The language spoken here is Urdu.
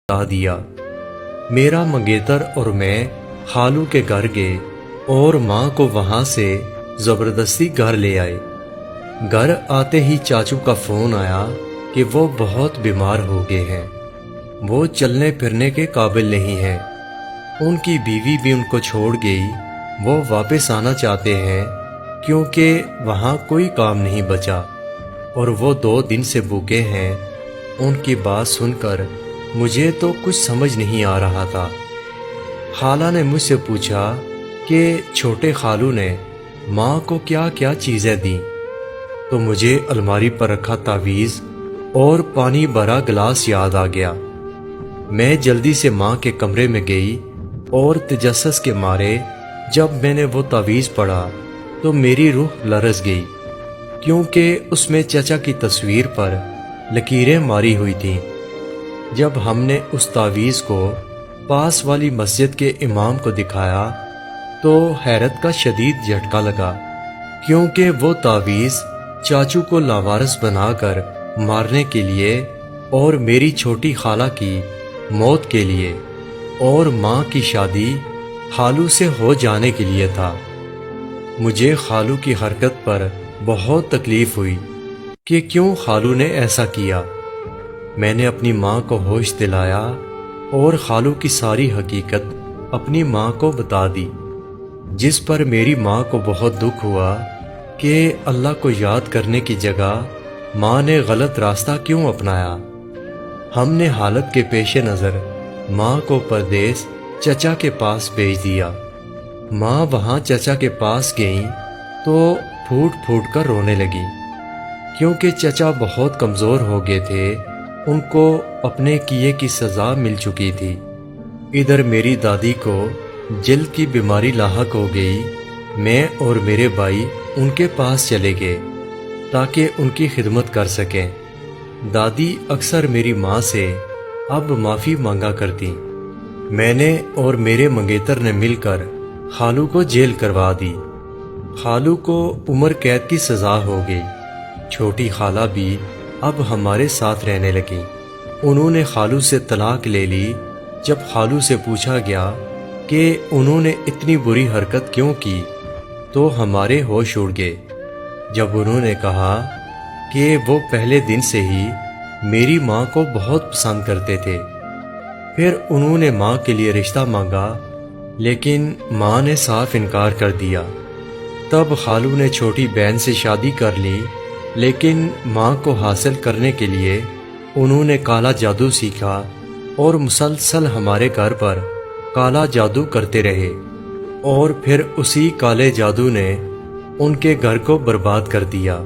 بتا دیا۔ میرا منگیتر اور میں خالو کے گھر گئے اور ماں کو وہاں سے زبردستی گھر لے آئے۔ گھر آتے ہی چاچو کا فون آیا کہ وہ بہت بیمار ہو گئے ہیں، وہ چلنے پھرنے کے قابل نہیں ہیں، ان کی بیوی بھی ان کو چھوڑ گئی، وہ واپس آنا چاہتے ہیں کیونکہ وہاں کوئی کام نہیں بچا اور وہ 2 دن سے بھوکے ہیں۔ ان کی بات سن کر مجھے تو کچھ سمجھ نہیں آ رہا تھا۔ خالہ نے مجھ سے پوچھا کہ چھوٹے خالو نے ماں کو کیا کیا چیزیں دیں، تو مجھے الماری پر رکھا تعویذ اور پانی بھرا گلاس یاد آ گیا۔ میں جلدی سے ماں کے کمرے میں گئی اور تجسس کے مارے جب میں نے وہ تعویذ پڑھا تو میری روح لرز گئی، کیونکہ اس میں چچا کی تصویر پر لکیریں ماری ہوئی تھیں۔ جب ہم نے اس تعویذ کو پاس والی مسجد کے امام کو دکھایا تو حیرت کا شدید جھٹکا لگا، کیونکہ وہ تعویذ چاچو کو لاوارث بنا کر مارنے کے لیے اور میری چھوٹی خالہ کی موت کے لیے اور ماں کی شادی خالو سے ہو جانے کے لیے تھا۔ مجھے خالو کی حرکت پر بہت تکلیف ہوئی کہ کیوں خالو نے ایسا کیا۔ میں نے اپنی ماں کو ہوش دلایا اور خالو کی ساری حقیقت اپنی ماں کو بتا دی، جس پر میری ماں کو بہت دکھ ہوا کہ اللہ کو یاد کرنے کی جگہ ماں نے غلط راستہ کیوں اپنایا۔ ہم نے حالت کے پیش نظر ماں کو پردیس چچا کے پاس بھیج دیا۔ ماں وہاں چچا کے پاس گئیں تو پھوٹ پھوٹ کر رونے لگی، کیونکہ چچا بہت کمزور ہو گئے تھے، ان کو اپنے کیے کی سزا مل چکی تھی۔ ادھر میری دادی کو جلد کی بیماری لاحق ہو گئی۔ میں اور میرے بھائی ان کے پاس چلے گئے تاکہ ان کی خدمت کر سکیں۔ دادی اکثر میری ماں سے اب معافی مانگا کرتی۔ میں نے اور میرے منگیتر نے مل کر خالو کو جیل کروا دی۔ خالو کو عمر قید کی سزا ہو گئی۔ چھوٹی خالہ بھی اب ہمارے ساتھ رہنے لگیں۔ انہوں نے خالو سے طلاق لے لی۔ جب خالو سے پوچھا گیا کہ انہوں نے اتنی بری حرکت کیوں کی تو ہمارے ہوش اڑ گئے۔ جب انہوں نے کہا کہ وہ پہلے دن سے ہی میری ماں کو بہت پسند کرتے تھے۔ پھر انہوں نے ماں کے لیے رشتہ مانگا، لیکن ماں نے صاف انکار کر دیا۔ تب خالو نے چھوٹی بہن سے شادی کر لی، لیکن ماں کو حاصل کرنے کے لیے انہوں نے کالا جادو سیکھا اور مسلسل ہمارے گھر پر کالا جادو کرتے رہے، اور پھر اسی کالے جادو نے ان کے گھر کو برباد کر دیا۔